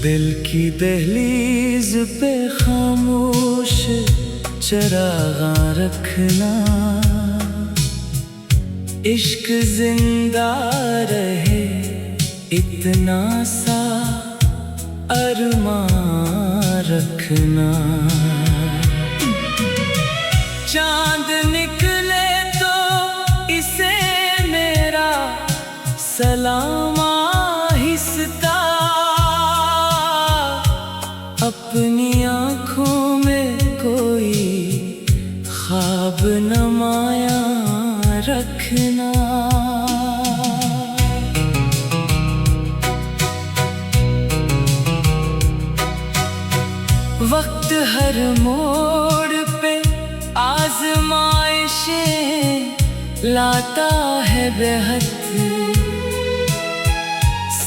दिल की दहलीज पे खामोश चरागां रखना, इश्क जिंदा रहे इतना सा अरमां रखना। चांद निकले तो इसे मेरा सलाम आहिस्ता, अपनी आँखों में कोई ख्वाब नमाया रखना। वक्त हर मोड़ पे आज़माइशें लाता है बेहद,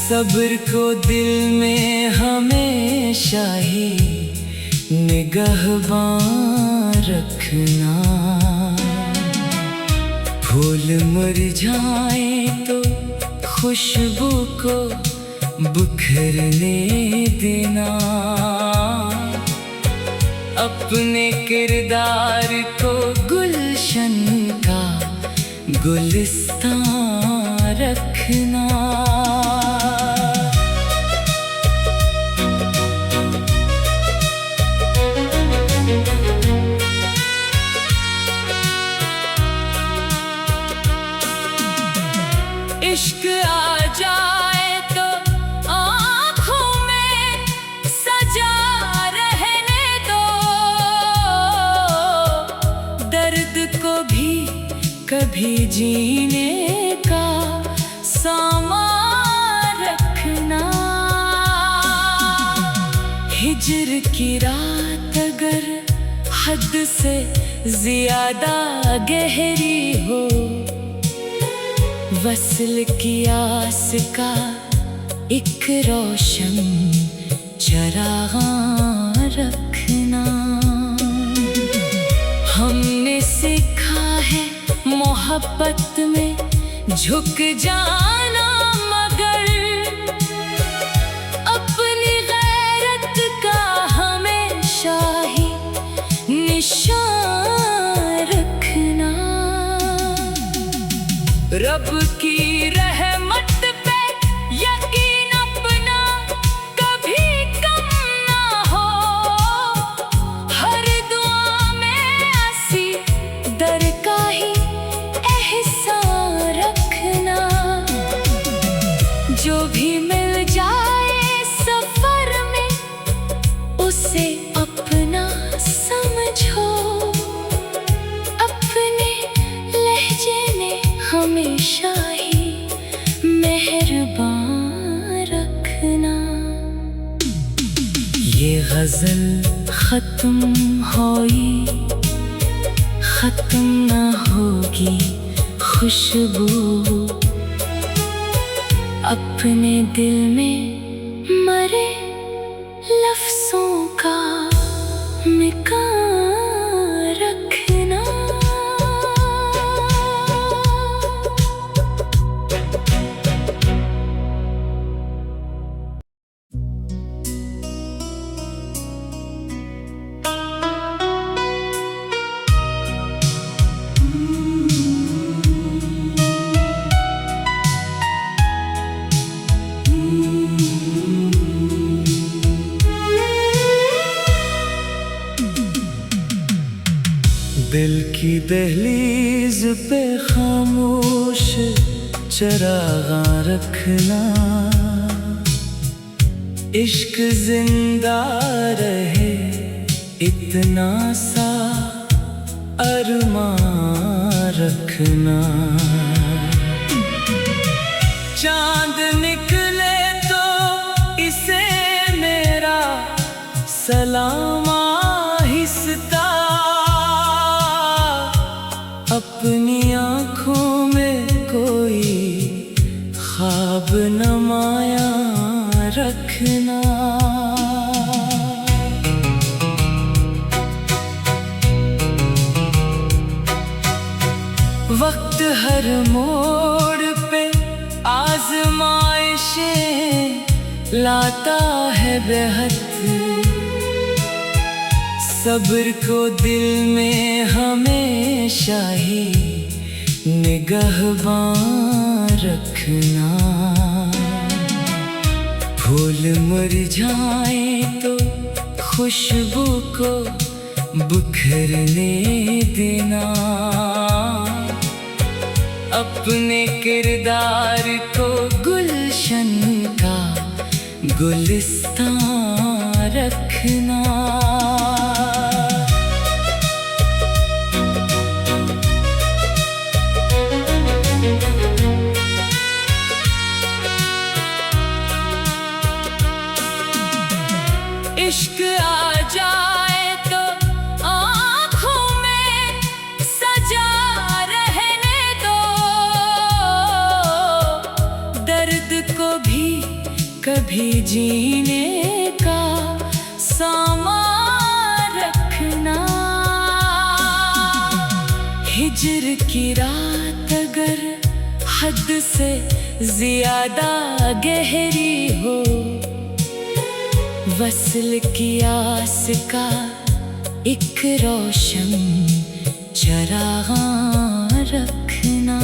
सब्र को दिल में हमेशा ही निगहबान रखना। फूल मुरझाए तो खुशबू को बिखरने देना, अपने किरदार को गुलशन का गुलिस्तान रखना। इश्क आ जाए तो आँखों में सजा रहने दो, दर्द को भी कभी जीने का सामान रखना। हिज्र की रात अगर हद से ज्यादा गहरी हो, वस्ल की आस का एक रोशन चरागां रखना। हमने सीखा है मोहब्बत में झुक जाना, मगर अपनी गैरत का हमेशा ही निशान रखना। रब की रहमत पे यकीन अपना कभी कम ना हो, हर दुआ में ऐसी दर का ही एहसान रखना। जो भी मिल जाए सफर में उसे अपना समझो, अपने लहजे में हमेशा ही मेहरबान रखना। ये गजल खत्म होई खत्म ना होगी खुशबू, अपने दिल में मरे लफ्जों का मिकान रखना। दिल की दहलीज पे खामोश चरागां रखना, इश्क जिंदा रहे इतना सा अरमां रखना। चांद निकले तो इसे मेरा सलाम आहिस्ता, अपनी आँखों में कोई ख्वाब नमाया रखना। वक्त हर मोड़ पे आज़माइशें लाता है बेहद। सब्र को दिल में हमेशा ही निगहबान रखना। फूल मुरझाए तो खुशबू को बिखरने देना। अपने किरदार को गुलशन का गुलिस्तान रखना। इश्क आ जाए तो आँखों में सजा रहने दो। दर्द को भी कभी जीने का सामान रखना। हिज्र की रात अगर हद से ज्यादा गहरी हो, वस्ल की आस का एक रोशन चराग रखना।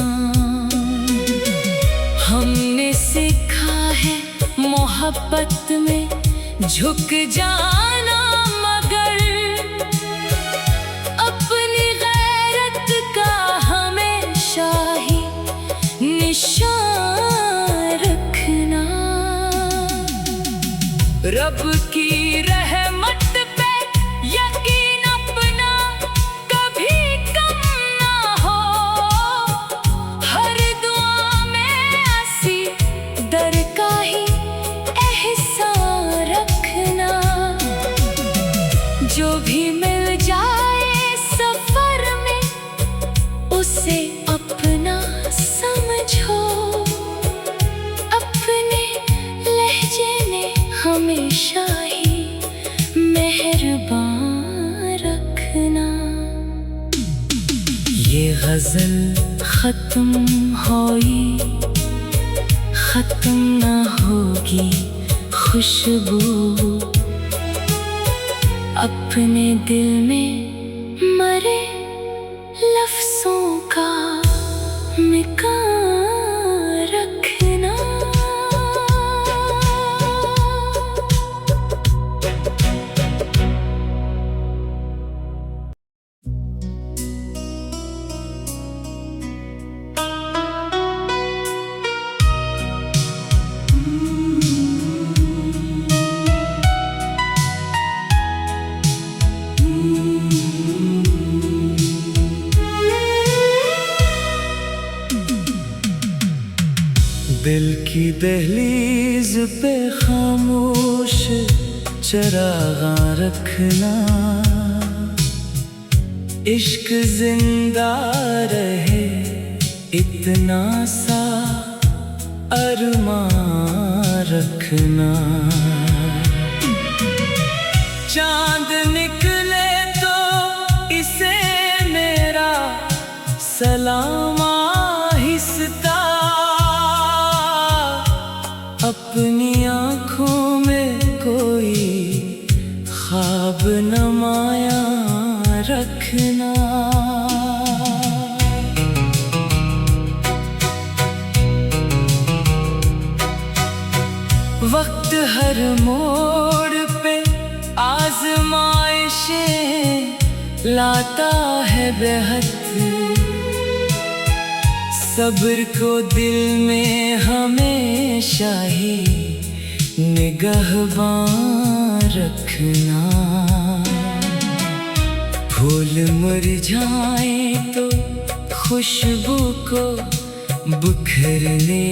हमने सीखा है मोहब्बत में झुक जाना, मगर अपनी गैरत का हमेशा ही निशान रखना। रब की रहमत पे यकीन अपना कभी कम ना हो। हर दुआ में ऐसी दर का ही एहसान रखना। जो भी मिल जाए सफर में उसे अपना समझो। अपने लहजे में हमेशा ही मेहरबान रखना। ये गजल खत्म हुई, खत्म ना होगी खुशबू। अपने दिल में मरे लफ्जों का मिकान रखना। दिल की दहलीज पे खामोश चरागां रखना। इश्क जिंदा रहे इतना सा अरमान रखना। चांद निकले तो इसे मेरा सलाम आहिस्ता। अपनी आँखों में कोई ख्वाब नमाया रखना। वक्त हर मोड़ पे आजमाइशें लाता है बेहद। सब्र को दिल में हमेशा ही निगहबान रखना। फूल मुरझाए तो खुशबू को बिखरने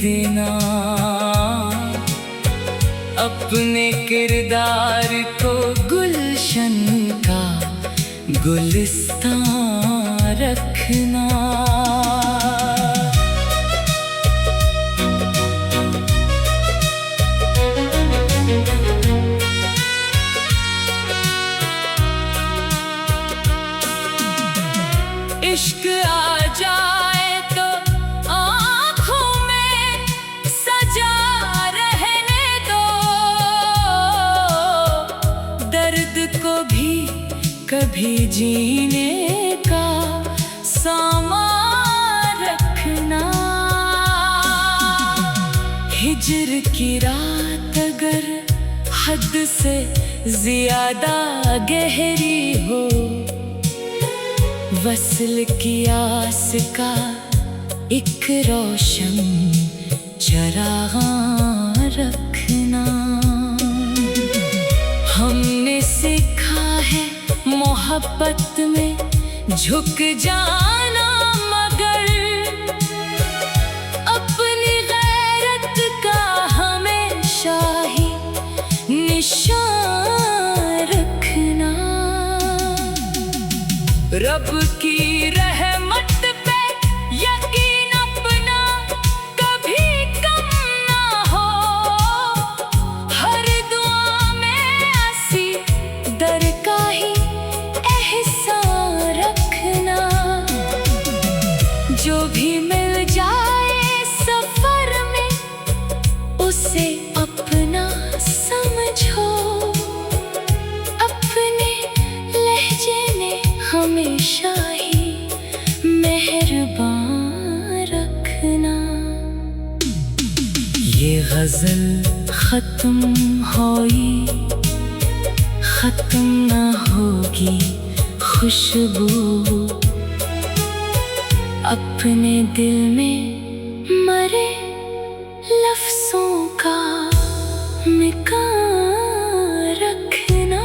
देना। अपने किरदार को गुलशन का गुलिस्तान रखना। इश्क आ जाए तो आँखों में सजा रहने दो। कभी जीने का सामान रखना। हिज्र की रात अगर हद से ज्यादा गहरी हो, वस्ल की आस का एक रोशन चराग रखना। हमने सीखा है मोहब्बत में झुक जाना, मगर अपनी गैरत का हमेशा ही निशान रखना। रब की रहमत पे यकीन अपना कभी कम ना हो। हर दुआ में ऐसी दर का ही एहसान रखना। जो भी मिल जाए सफर में उसे अपना समझो। अपने लहजे में हमेशा ही मेहरबान रखना। ये गजल खत्म हुई, खत्म ना होगी खुशबू। अपने दिल में मरे लफ्जों का मिकान रखना।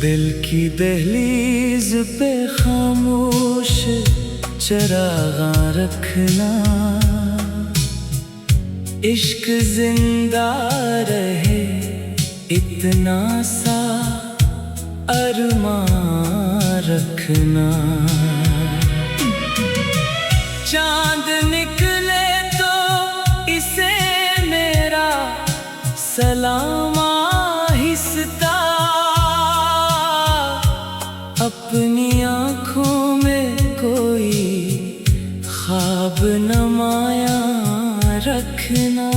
दिल की दहलीज पे खामोश चरागा रखना। इश्क जिंदा रहे इतना सा अरमान रखना। चांद निकले तो इसे मेरा सलाम आहिस्ता। अपनी आँखों में कोई ख्वाब नमाया रखना।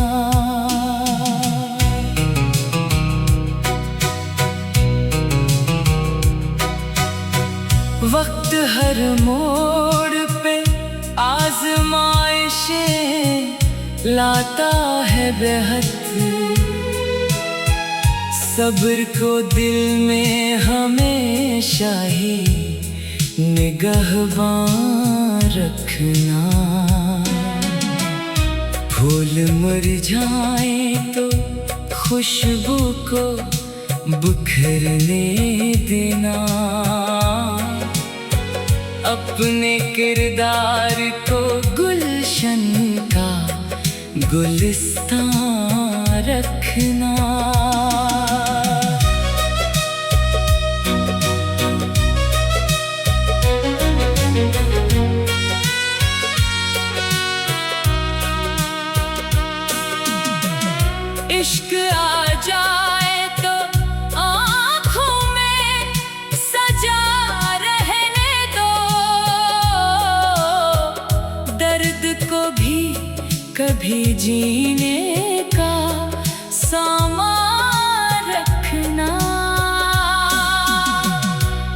वक्त हर मोड़ पे आजमाइशें लाता है बेहद। सब्र को दिल में हमेशा ही निगहबान रखना। फूल मुरझाए तो खुशबू को बिखरने देना। अपने किरदार को गुलशन का गुलिस्तान रखना। इश्क आ जाए तो आँखों में सजा रहने दो। दर्द को भी कभी जीने का सामान रखना।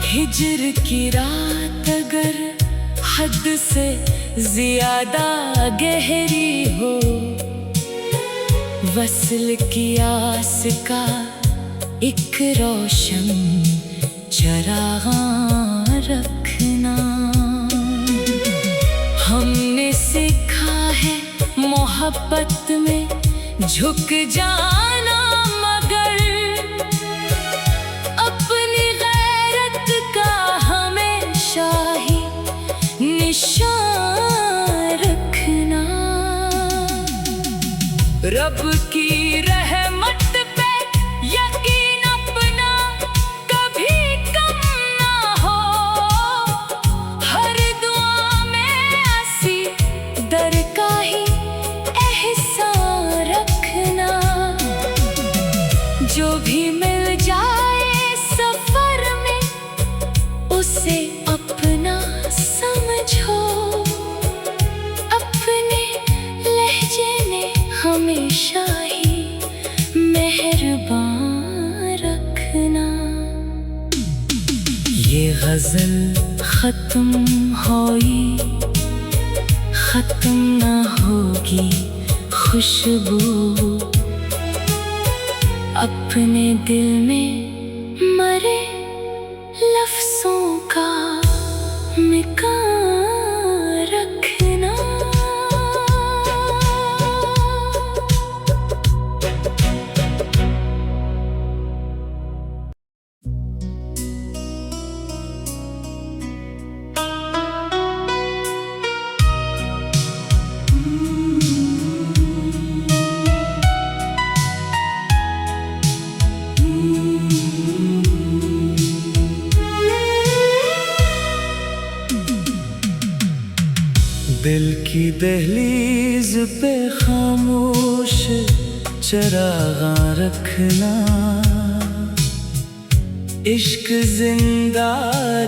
हिज्र की रात अगर हद से ज्यादा गहरी हो, वस्ल की आस का एक रोशन चराग रखना। हमने सीखा है मोहब्बत में झुक जाना, मगर अपनी गैरत का हमेशा ही निशान रखना। रब की रहमत पे यकीन अपना कभी कम ना हो। एहसास रखना। जो भी मिल जाए सफर में उसे अपना समझो। अपने लहजे में हमेशा ही मेहरबान रखना। ये गजल खत्म होई, खत्म ना होगी खुशबू। अपने दिल में मरे लफ्जों का मिका रखना। दिल की दहलीज पे खामोश चरागां रखना। इश्क जिंदा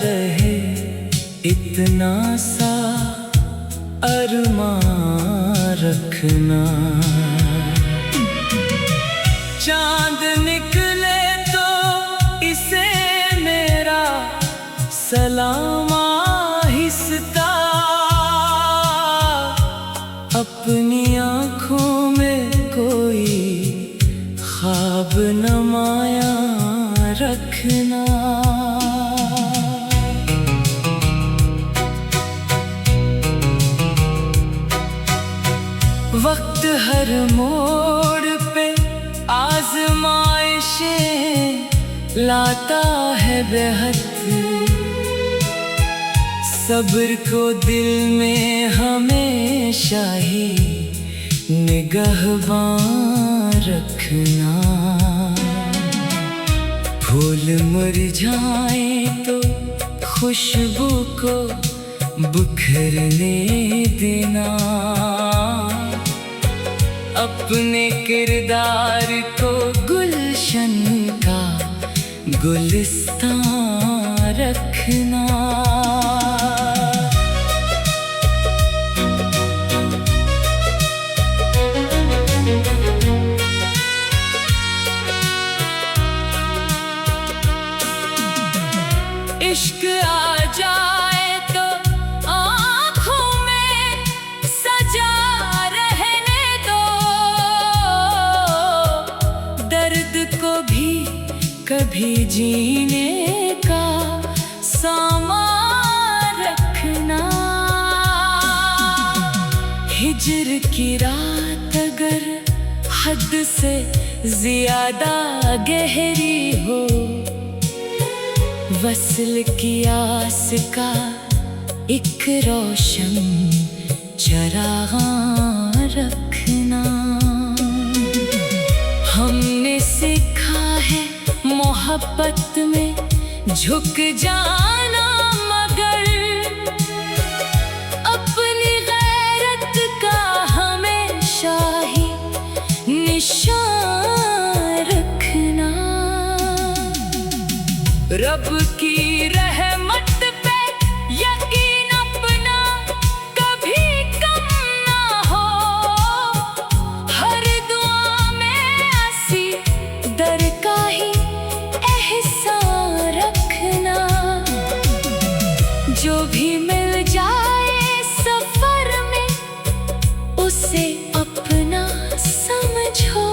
रहे इतना सा अरमां रखना। चांद निकले तो इसे मेरा सलाम आहिस्ता। अपनी आँखों में कोई ख्वाब नमाया रखना। वक्त हर मोड़ पे आजमाइशें लाता है बेहद। सब्र को दिल में हमेशा ही निगहबान रखना। फूल मुरझाए तो खुशबू को बिखरने देना। अपने किरदार को गुलशन का गुलिस्तान रखना। इश्क आ जाए तो आँखों में सजा रहने दो। दर्द को भी कभी जीने का सामान रखना। हिज्र की रात अगर हद से ज्यादा गहरी हो, वस्ल की आस का एक रोशन चरागां रखना। हमने सीखा है मोहब्बत में झुक जाना, मगर अपनी गैरत का हमेशा ही निशान रखना। रब की रहमत पे यकीन अपना कभी कम ना हो। हर दुआ में ऐसी दर का ही एहसास रखना। जो भी मिल जाए सफर में उसे अपना समझो।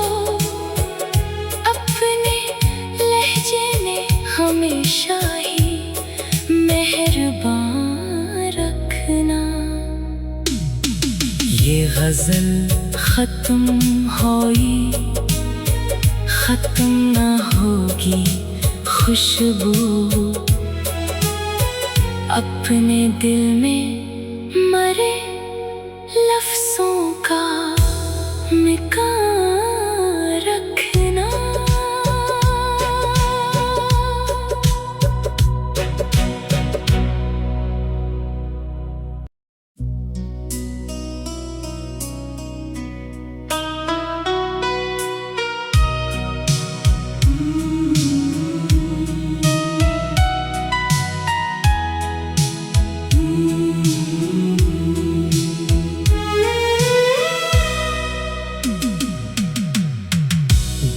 अपने लहजे में हमेशा ही मेहरबान रखना। ये गजल खत्म होई, खत्म ना होगी खुशबू। अपने दिल में मरे लफ्जों का मिका रखना।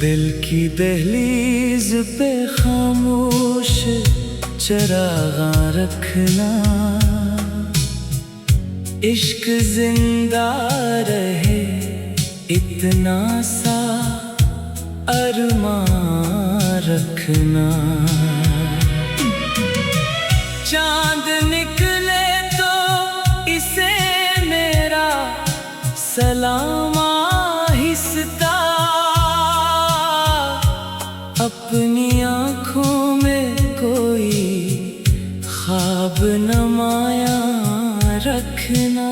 दिल की दहलीज पे खामोश चरागा रखना, इश्क जिंदा रहे इतना सा अरमान रखना। चांद निकले तो इसे मेरा सलाम आहिस्ता, अपनी आँखों में कोई ख्वाब नमाया रखना।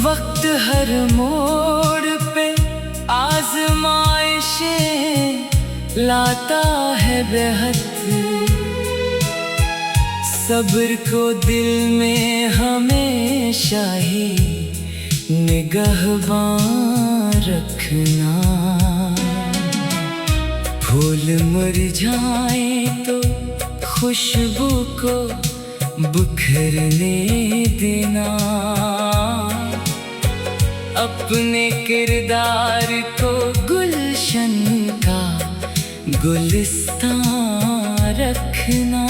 वक्त हर मोड़ पे आज़माइशें लाता है बेहद, सब्र को दिल में हमेशा ही निगहबान रखना। फूल मुरझाए तो खुशबू को बिखरने देना, अपने किरदार को गुलशन का गुलिस्तान रखना।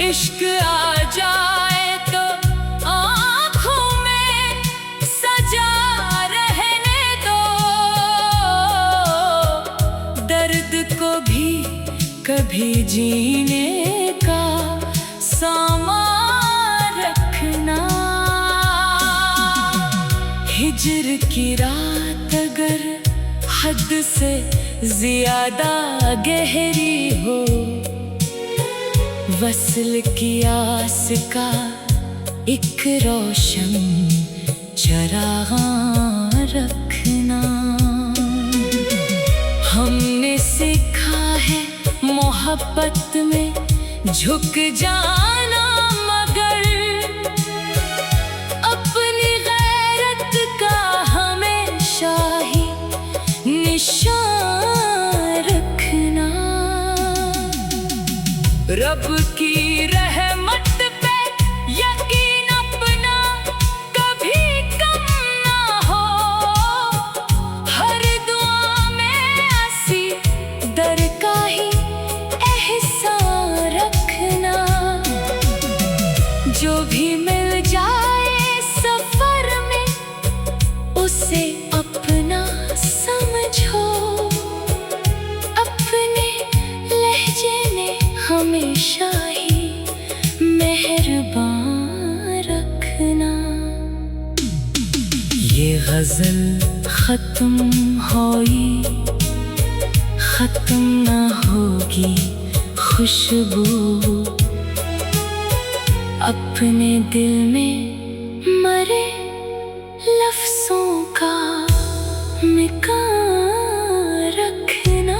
इश्क आ जाए तो आँखों में सजा रहने दो, दर्द को भी कभी जीने का सामान रखना। हिज्र की रात अगर हद से ज्यादा गहरी हो, वस्ल की आस का एक रोशन चरागा रखना। हमने सीखा है मोहब्बत में झुक जाना, मगर अपनी गैरत का हमेशा ही निशान रखना। रब की रहमत पे यकीन अपना कभी कम ना हो, हर दुआ में ऐसी दर का ही एहसान रखना। जो भी मिल जाए सफर में उसे अपना समझो, अपने लहजे में हमेशा ही मेहरबान रखना। ये गजल खत्म होई खत्म ना होगी खुशबू, अपने दिल में मरे लफ्जों का मिकान रखना।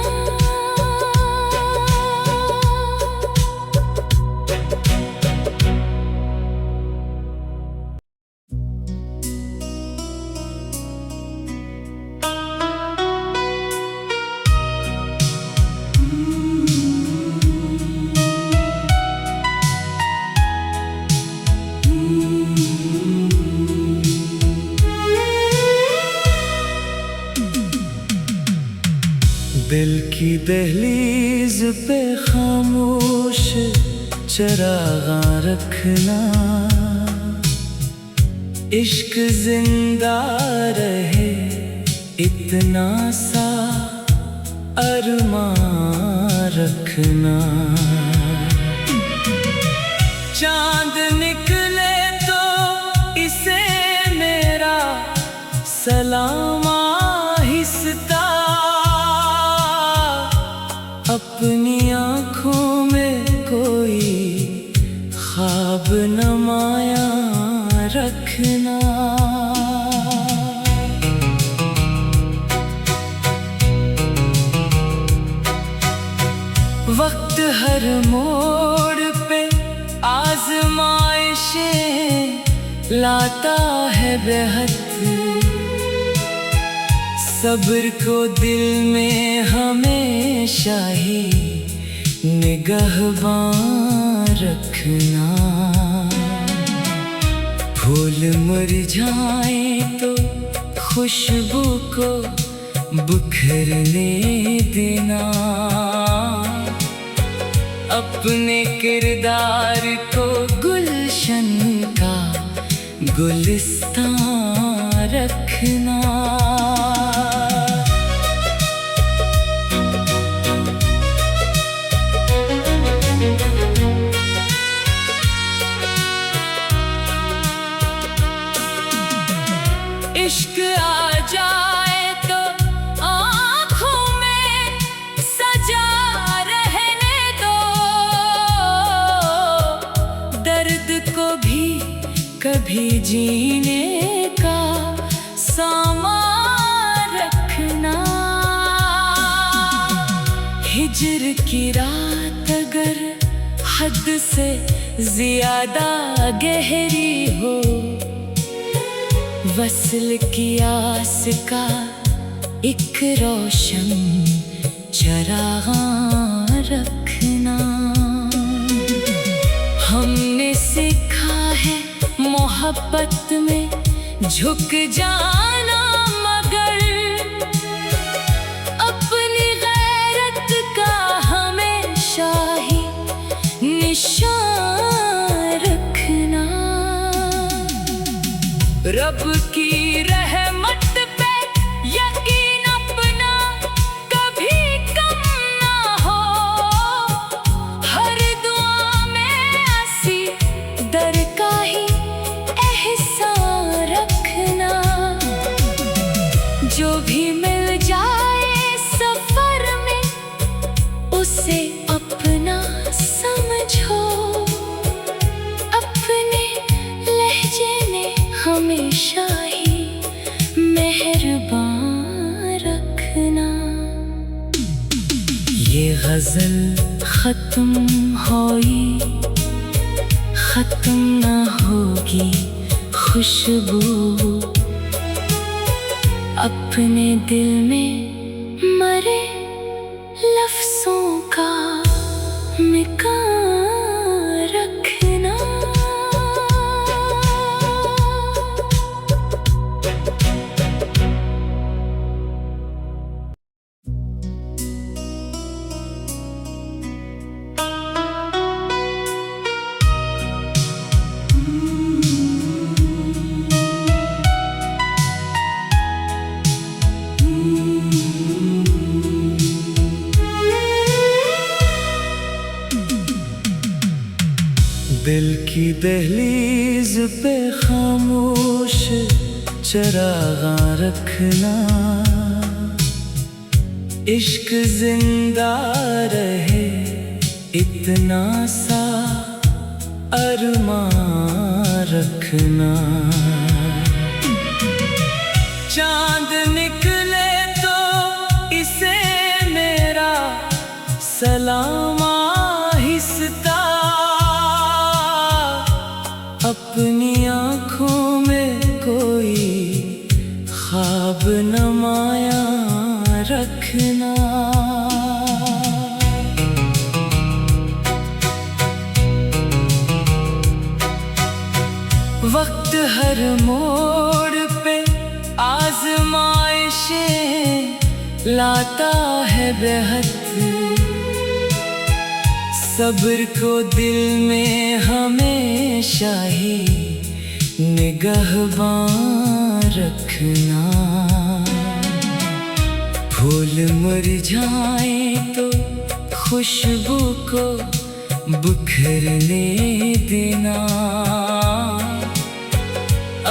दिल की दहलीज पे खामोश चरागा रखना, इश्क जिंदा रहे इतना सा अरमान रखना। चांद निकले तो इसे मेरा सलाम आहिस्ता, अपनी आँखों में कोई ख्वाब नमाया रखना। वक्त हर मोड़ पे आज़माइशें लाता है बेहद। सब्र को दिल में हमेशा ही निगहबान रखना। फूल मुरझाए तो खुशबू को बिखरने देना। अपने किरदार को गुलशन का गुलिस्तान रखना। इश्क आ जाए तो आँखों में सजा रहने दो। दर्द को भी कभी जीने का सामान रखना। हिज्र की रात अगर हद से ज्यादा गहरी हो, वस्ल की आस का एक रोशन चराग रखना। हमने सीखा है मोहब्बत में झुक जाना, मगर अपनी गैरत का हमेशा ही निशान रखना। रब की रहमत पे यकीन अपना कभी कम ना हो। हर दुआ में ऐसी दर का ही एहसान रखना। जो भी मिल जाए सफर में उसे अपना समझो। अपने लहजे में हमेशा ही मेहरबान रखना। ये गजल खत्म हुई, खत्म ना होगी खुशबू। अपने दिल में मरे लफ्जों का मिकान रखना। दिल की दहलीज पे खामोश चरागा रखना। इश्क जिंदा रहे इतना सा अरमान रखना। चांद निकले तो इसे मेरा सलाम आहिस्ता। अपनी आँखों में कोई ख्वाब नमाया रखना। वक्त हर मोड़ पे आजमाइशें लाता है बेहद। सब्र को दिल में हमेशा ही निगहबान रखना। फूल मुरझाए तो खुशबू को बिखरने देना।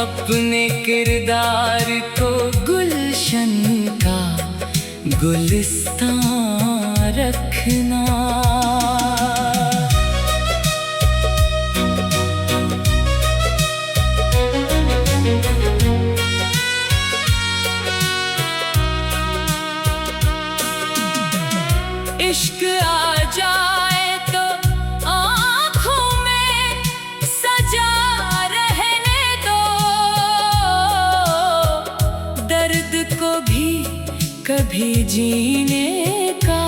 अपने किरदार को गुलशन का गुलिस्तान रखना। इश्क आ जाए तो आँखों में सजा रहने दो। कभी जीने का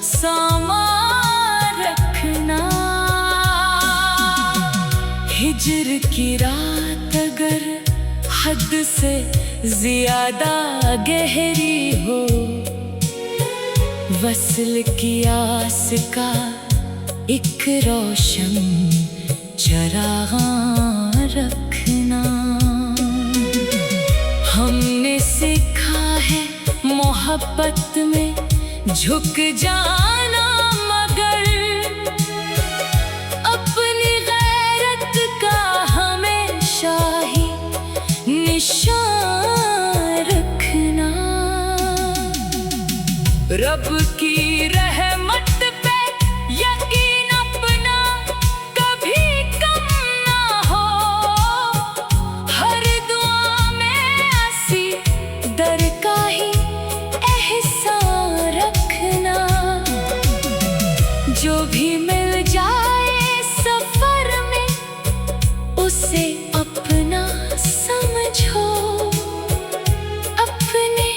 सामान रखना। हिज्र की रात अगर हद से ज्यादा गहरी हो, वस्ल की आस का एक रोशन चराग रखना। हमने सीखा है मोहब्बत में झुक जाना, मगर अपनी गैरत का हमेशा ही निशान रखना। रब की रहमत पे यकीन अपना कभी कम ना हो। हर दुआ में आसी दर का ही एहसान रखना। जो भी मिल जाए सफर में उसे अपना समझो। अपने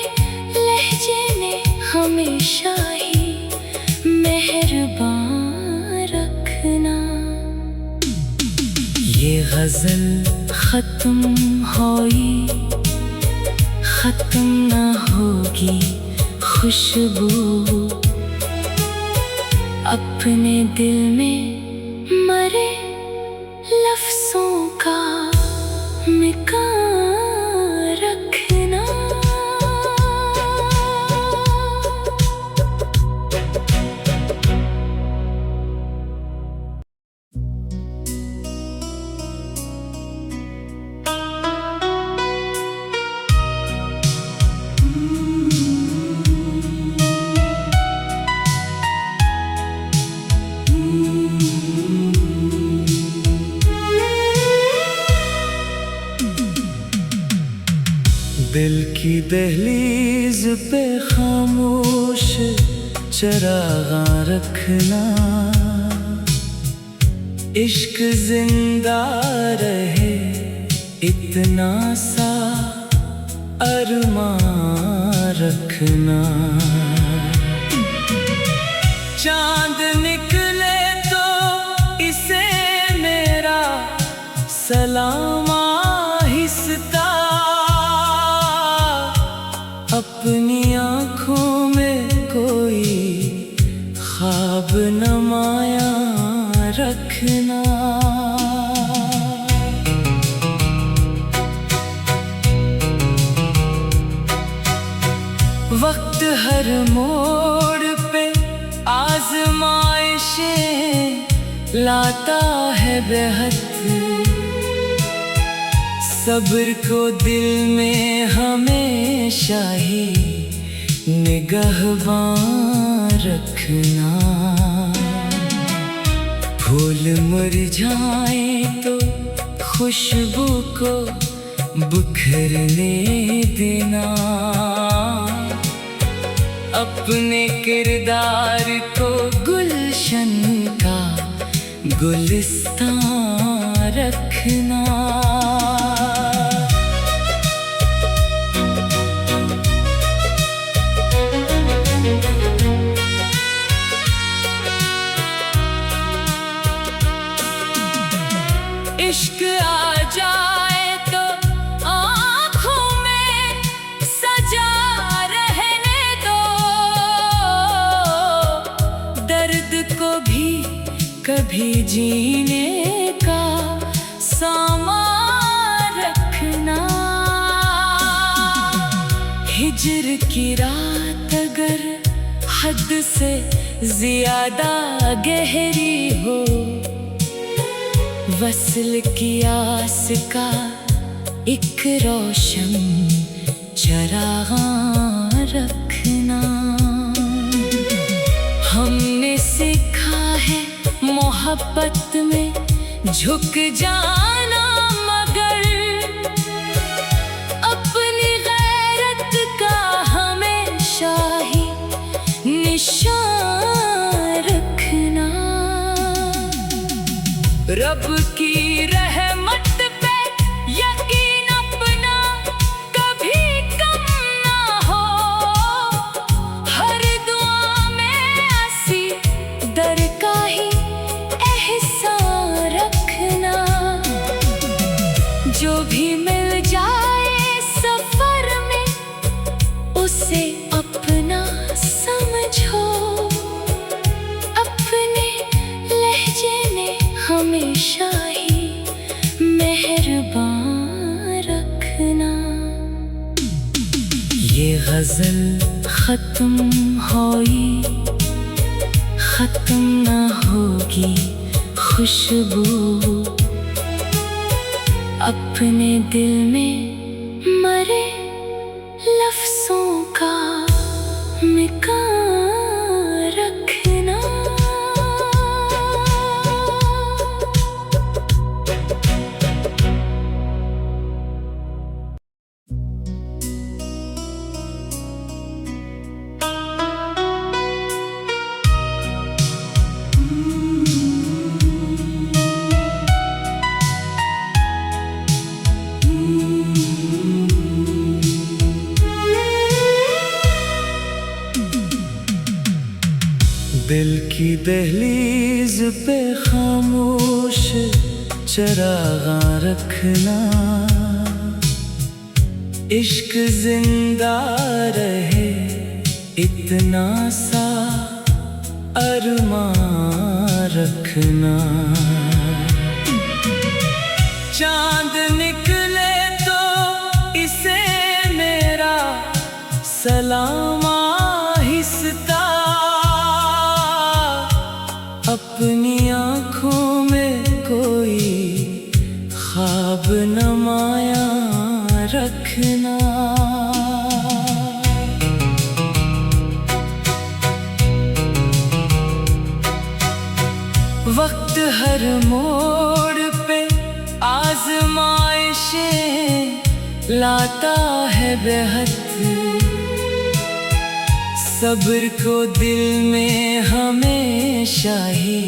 लहजे में हमेशा ही मेहरबान रखना। ये गजल खत्म हुई, खत्म ना होगी खुशबू। अपने दिल में मरे लफ्जों का मिकान रखना। दिल की दहलीज पे खामोश चरागां रखना। इश्क जिंदा रहे इतना सा अरमां रखना। चांद निकले तो इसे मेरा सलाम आहिस्ता। अपनी आँखों में कोई ख्वाब नमाया रखना। वक्त हर मोड़ पे आजमाइशें लाता है बेहद। सब्र को दिल में हमेशा ही निगहबान रखना। फूल मुरझाए तो खुशबू को बिखरने देना। अपने किरदार को गुलशन का गुलिस्तान रखना। इश्क आ जाए तो आँखों में सजा रहने दो। दर्द को भी कभी जीने का सामान रखना। हिज्र की रात अगर हद से ज्यादा गहरी हो, वस्ल की आस का एक रोशन चराग रखना। हमने सीखा है मोहब्बत में झुक जाना, मगर अपनी गैरत का हमेशा ही निशान रखना। रब की रहमत पे यकीन अपना कभी कम ना हो। जो भी मिल जाए सफर में उसे अपना समझो। अपने लहजे में हमेशा ही मेहरबान रखना। ये गजल खत्म हुई, खत्म ना होगी खुशबू। अपने दिल में मरे लफ्जों का मिकान रखना। दिल की दहलीज पे खामोश चरागा रखना। इश्क जिंदा रहे इतना सा अरमान रखना। चांद निकले तो इसे मेरा सलाम आहिस्ता। अपनी आँखों में कोई ख्वाब नमाया रखना। वक्त हर मोड़ पे आजमाइशें लाता है बेहद। सब्र को दिल में हमेशा ही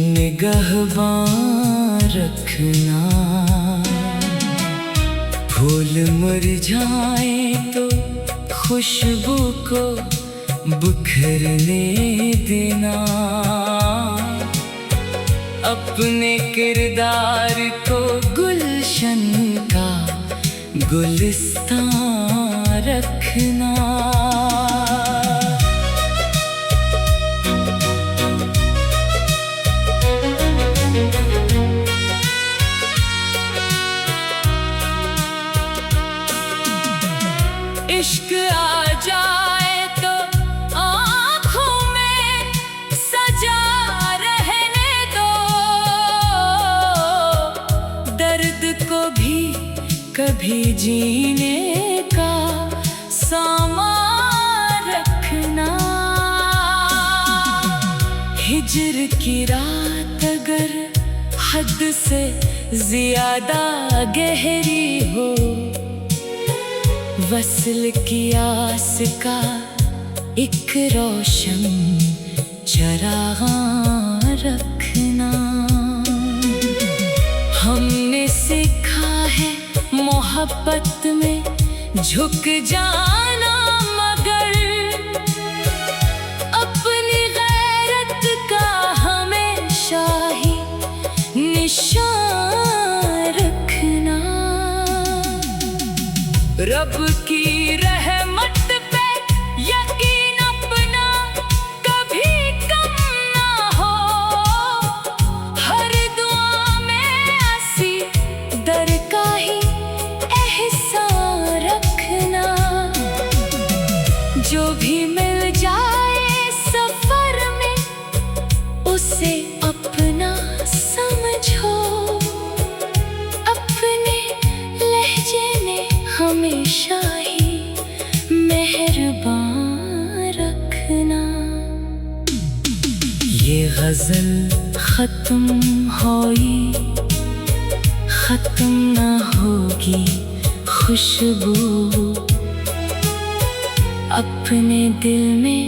निगहबान रखना। फूल मुरझाए तो खुशबू को बिखरने देना। अपने किरदार को गुलशन का गुलिस्तान रखना। इश्क आ जाए तो आँखों में सजा रहने दो। दर्द को भी कभी जीने का सामान रखना। हिज्र की रात अगर हद से ज्यादा गहरी हो, वस्ल की आस का एक रोशन चरागा रखना। हमने सीखा है मोहब्बत में झुक जाना, मगर अपनी गैरत का हमेशा ही निशान रखना। रब की रहमत पे यकीन अपना कभी कम ना हो। हर दुआ में आसी दर का ही एहसान रखना। जो भी मिल जाए सफर में उसे अपना समझो। अपने लहजे में हमेशा ही मेहरबान रखना। ये गजल खत्म हुई, खत्म ना होगी खुशबू। अपने दिल में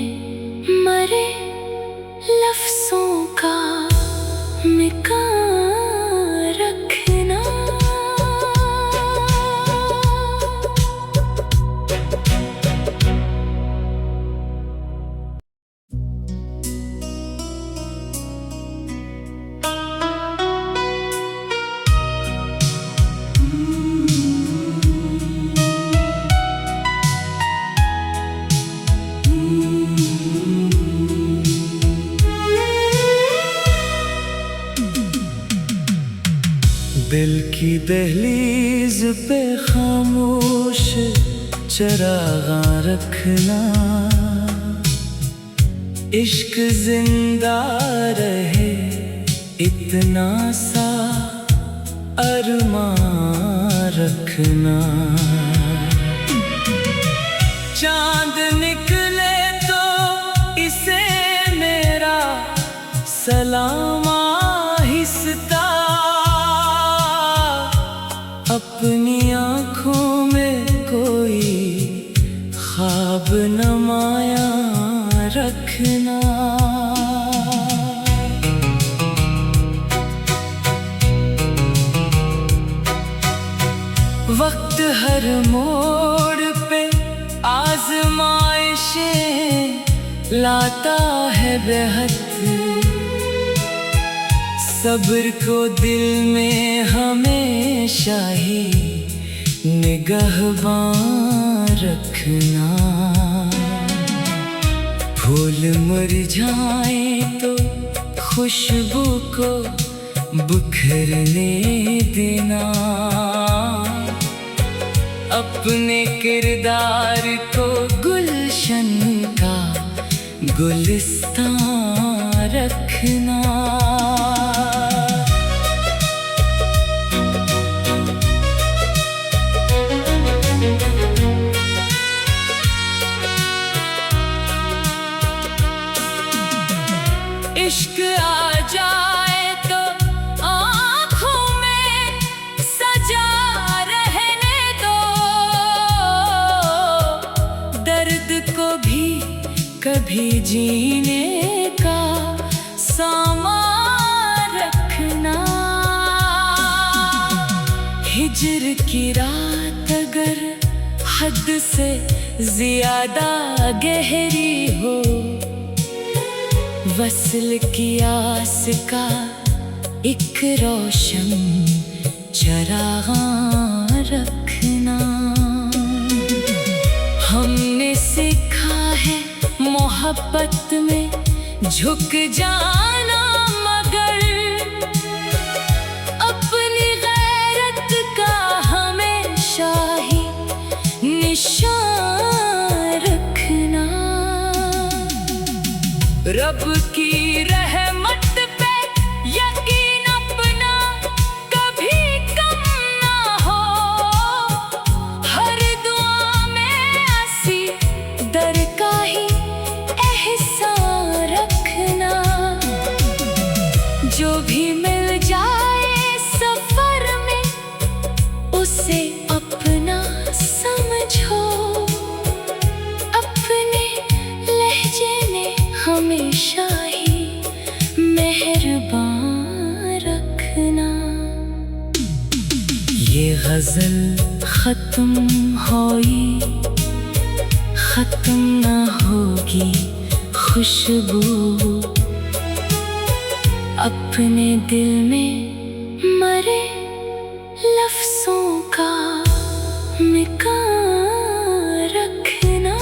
मरे लफ्जों का मिकान रखना। दिल की दहलीज पे खामोश चरागा रखना, इश्क जिंदा रहे इतना सा अरमां रखना। चांद निकले तो इसे मेरा सलाम आहिस्ता, अपनी आँखों में कोई ख्वाब नमाया रखना। वक्त हर मोड़ पे आजमाइशें लाता है बेहद, सब्र को दिल में हमेशा ही निगहबान रखना। फूल मुरझाए तो खुशबू को बिखरने देना, अपने किरदार को गुलशन का गुलिस्तान रखना। इश्क आ जाए तो आँखों में सजा रहने दो, दर्द को भी कभी जीने का सामान रखना। हिज्र की रात अगर हद से ज्यादा गहरी हो, वस्ल की आस का एक रोशन चरागा रखना। हमने सीखा है मोहब्बत में झुक जाना, मगर अपनी गैरत का हमेशा ही निशान रखना। रब की रहमत पे यकीन अपना कभी कम ना हो, हर दुआ में ऐसी दर का ही एहसान रखना। जो भी मिल जाए सफर में उसे अपना समझो, अपने लहजे में हमेशा ही मेहरबान रखना। ये गजल खत्म हुई, खत्म ना होगी खुशबू, अपने दिल में मरे लफ्जों का मिकान रखना।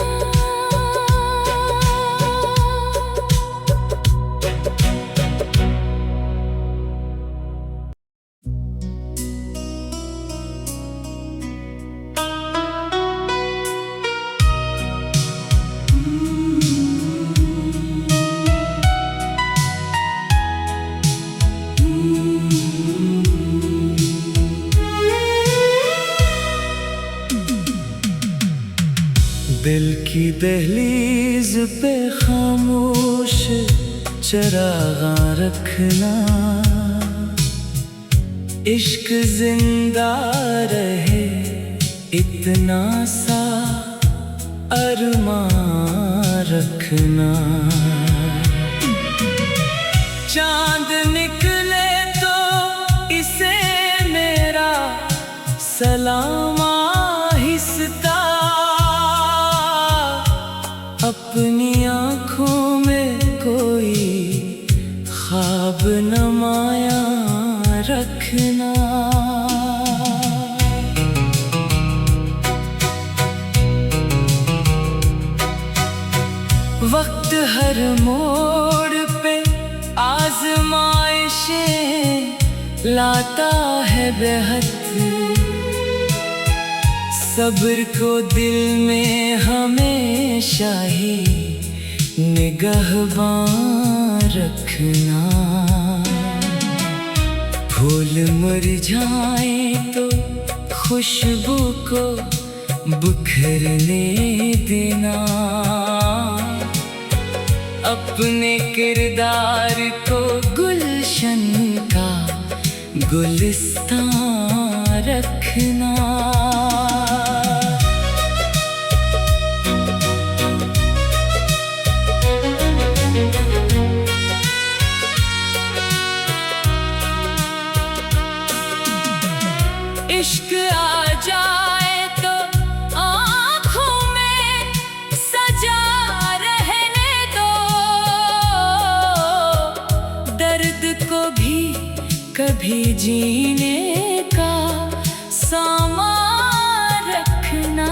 दिल की दहलीज पे खामोश चरागा रखना, इश्क जिंदा रहे इतना सा अरमां रखना। चांद निकले तो इसे मेरा सलाम आहिस्ता, अपनी आँखों में कोई ख्वाब नमाया रखना। वक्त हर मोड़ पे आजमाइशें लाता है बेहद। सब्र को दिल में हमेशा ही निगहबान रखना। फूल मुरझाए तो खुशबू को बिखरने देना। अपने किरदार को गुलशन का गुलिस्तान रखना। इश्क आ जाए तो आँखों में सजा रहने दो। दर्द को भी कभी जीने का सामान रखना।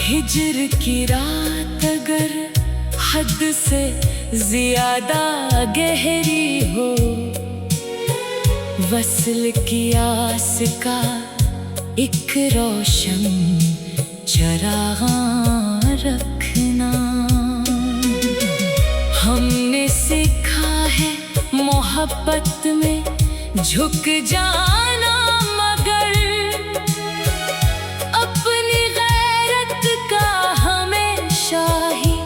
हिज्र की रात अगर हद से ज्यादा गहरी हो, वस्ल की आस का एक रोशन चराग रखना। हमने सीखा है मोहब्बत में झुक जाना, मगर अपनी गैरत का हमेशा ही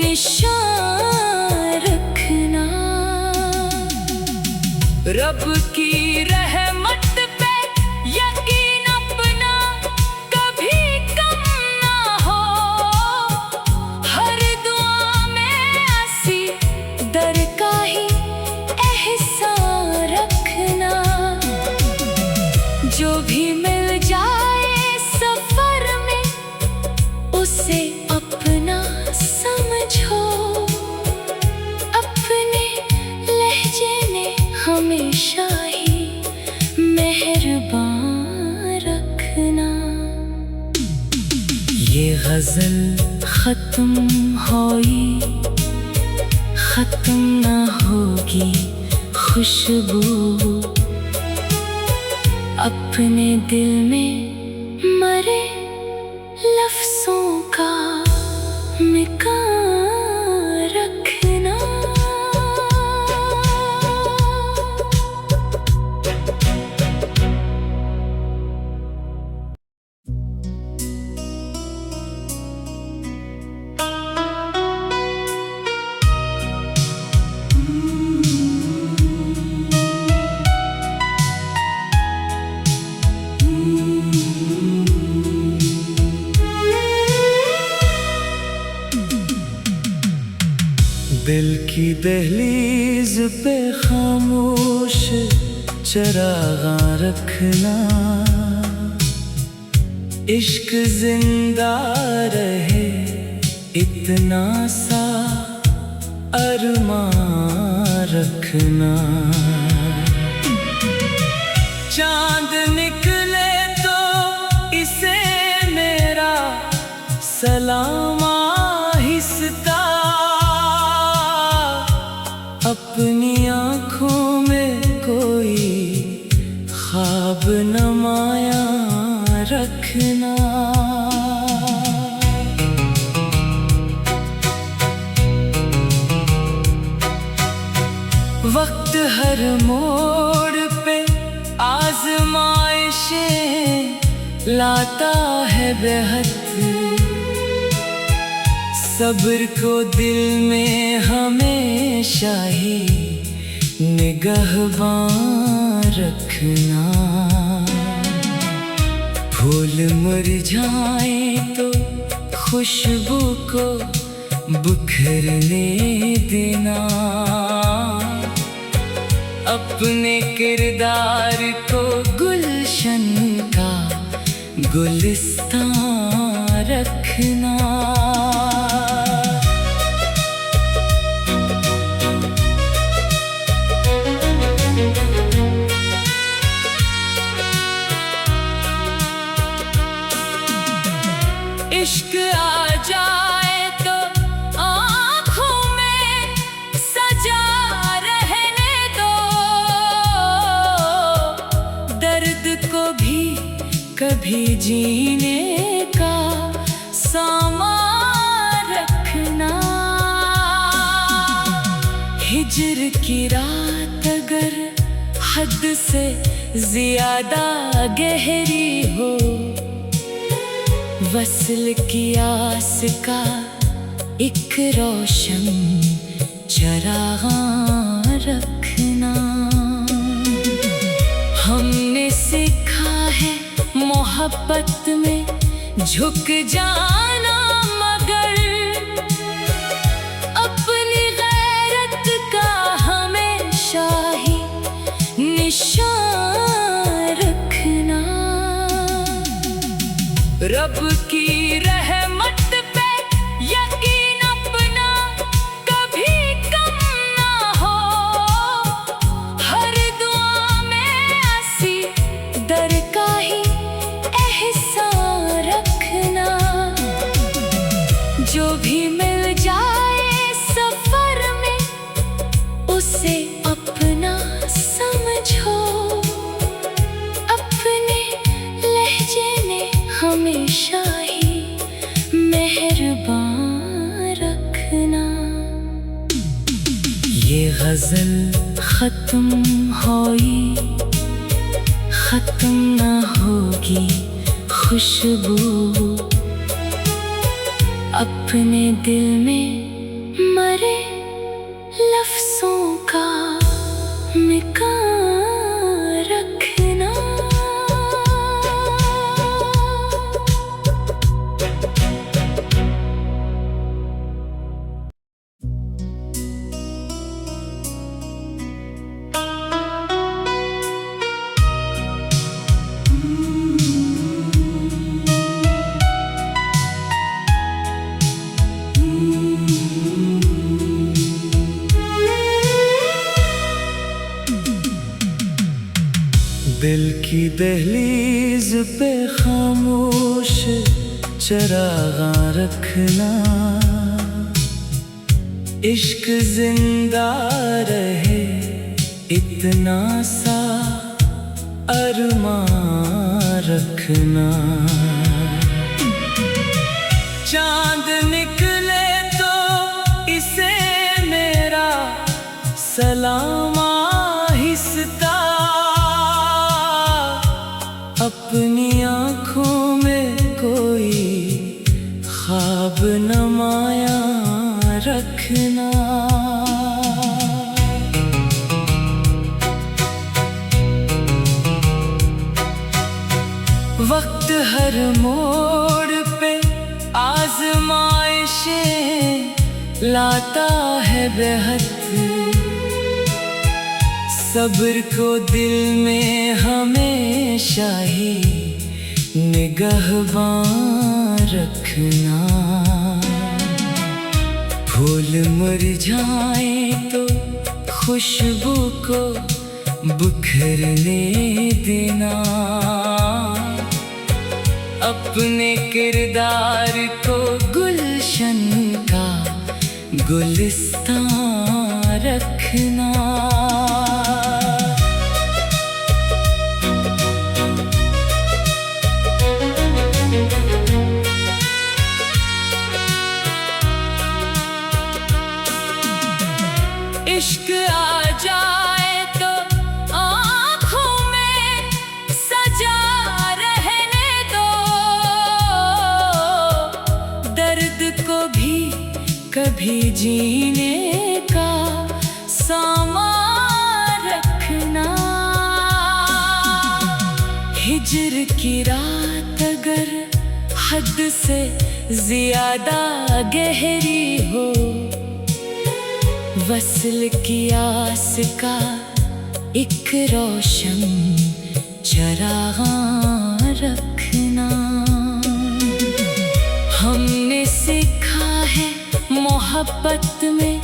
निशान रखना। रब की रहमत पे यकीन अपना कभी कम ना हो। हर दुआ में आसी दर का ही एहसान रखना। जो भी मिल जाए सफर में उसे अपना समझो। अपने लहजे में हमेशा ही मेहरबान रखना। ये गजल खत्म हुई, खत्म ना होगी खुशबू। अपने दिल में मरे लफ्जों का मिकान रखना। दिल की दहलीज पे खामोश चरागां रखना। इश्क जिंदा रहे इतना सा अरमान रखना। चांद निकले तो इसे मेरा सलाम आहिस्ता। अपनी आँखों में कोई ख्वाब नमाया रखना। वक्त हर मोड़ पे आजमाइशें लाता है बेहद। सब्र को दिल में हमेशा ही निगहबान रखना। फूल मुरझाए तो खुशबू को बिखरने देना। अपने किरदार को गुलशन का गुलिस्तान रखना। इश्क आ जाए तो आँखों में सजा रहने दो। कभी जीने का सामान रखना। हिज्र की रात अगर हद से ज्यादा गहरी हो, वस्ल की आस का एक रोशन चराग रखना। हमने सीखा है मोहब्बत में झुक जाना, मगर अपनी गैरत का हमेशा ही निशान रखना। रब की रहमत पे यकीन अपना कभी कम ना हो। हर दुआ में ऐसी दर का ही एहसान रखना। जो भी मिल जाए सफर में उसे अपना समझो। अपने लहजे ने हमेशा ही मेहरबान रखना। ये गजल खत्म हुई, खत्म ना होगी खुशबू। अपने दिल में मरे लफ्जों का मिकान रखना। दिल की दहलीज पे खामोश चरागा रखना। इश्क जिंदा रहे इतना सा अरमान रखना। चांद निकले तो इसे मेरा सलाम आहिस्ता। अपनी आँखों में कोई ख्वाब नमाया रखना। वक्त हर मोड़ पे आजमाइशें लाता है बेहद। सब्र को दिल में हमेशा ही निगहबान रखना। फूल मुरझाए तो खुशबू को बिखरने देना। अपने किरदार को गुलशन का गुलिस्तान रखना। इश्क आ जाए तो आँखों में सजा रहने दो। दर्द को भी कभी जीने का सामान रखना। हिज्र की रात अगर हद से ज्यादा गहरी हो, वस्ल की आस का एक रोशन चराग रखना। हमने सीखा है मोहब्बत में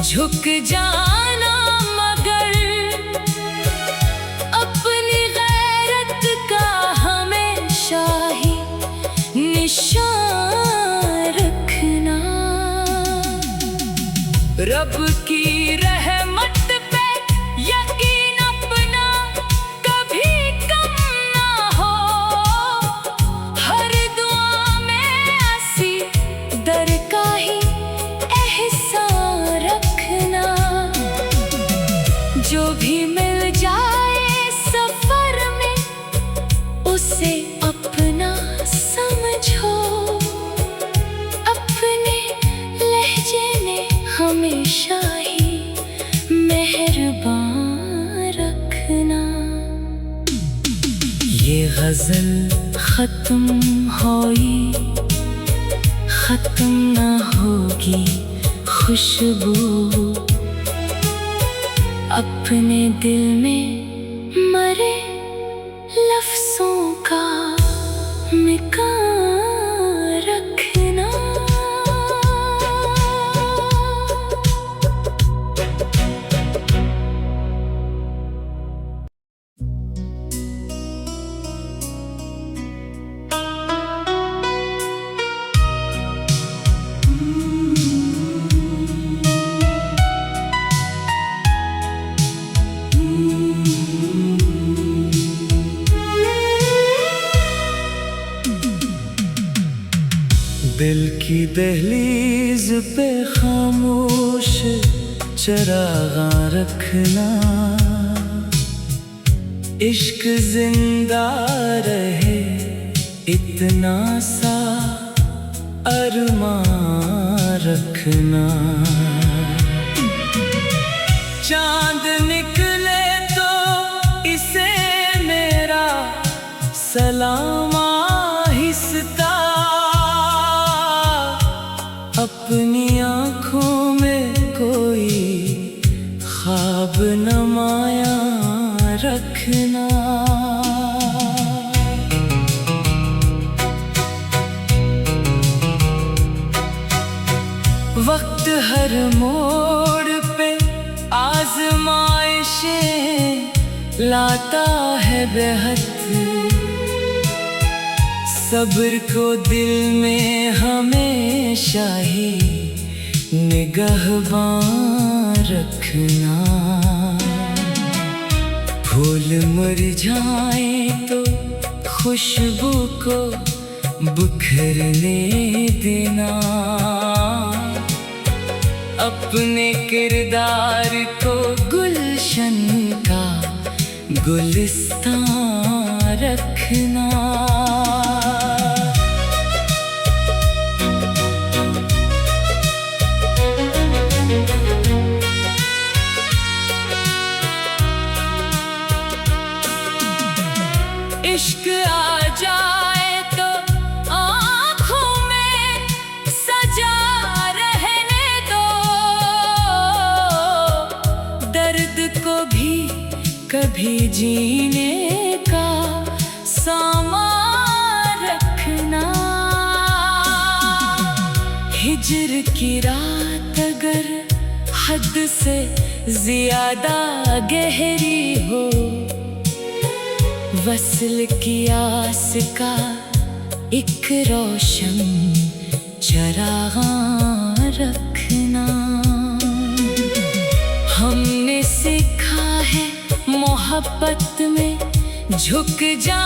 झुक जाना, मगर अपनी गैरत का हमेशा ही निशान रखना। रब की रहमत पे यकीन अपना कभी कम ना हो। ये गजल खत्म होई, खत्म ना होगी खुशबू। अपने दिल में मरे लफ्जों का मिका रखना। दिल की दहलीज पे खामोश चरागा रखना, इश्क जिंदा रहे इतना सा अरमां रखना। चांद निकले तो इसे मेरा सलाम आहिस्ता, अपनी आँखों में कोई ख्वाब नमाया रखना। वक्त हर मोड़ पे आजमाइशें लाता है बेहद, सब्र को दिल में हमेशा ही निगहबान रखना। फूल मुरझाए तो खुशबू को बिखरने देना, अपने किरदार को गुलशन का गुलिस्तान रखना। इश्क आ जाए तो आँखों में सजा रहने दो, दर्द को भी कभी जीने का सामान रखना। हिजर की रात अगर हद से ज्यादा गहरी हो, वस्ल की आस का एक रोशन चरागा रखना। हमने सीखा है मोहब्बत में झुक जा